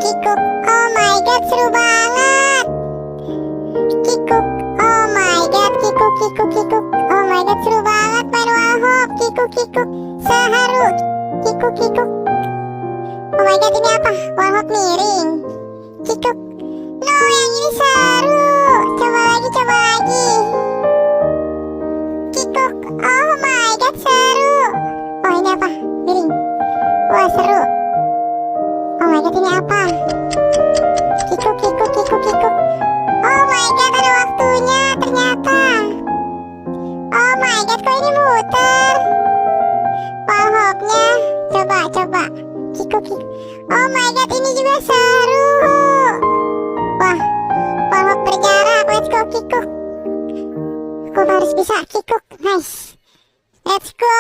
Kikuk, oh my god, seru banget. Kikuk, oh my god, kikuk, kikuk, kikuk. Oh my god, seru banget main Wallhop. Kikuk, kikuk, seharu. Kikuk, kikuk. Oh my god, ini apa? Wallhop miring. Kikuk. No, yang ini seru. Coba lagi, coba lagi. Kikuk, oh my god, seru. Oh, ini apa? Miring. Wah, seru. Oh my god, ini apa? Kikuk, kikuk, kikuk, kikuk. Oh my god, ada waktunya ternyata. Oh my god, kok ini muter Wallhopnya. Coba, coba. Kikuk, kikuk. Oh my god, ini juga seru. Wah, Wallhop berjarak. Let's go, kikuk. Aku harus bisa kikuk. Nice. Let's go.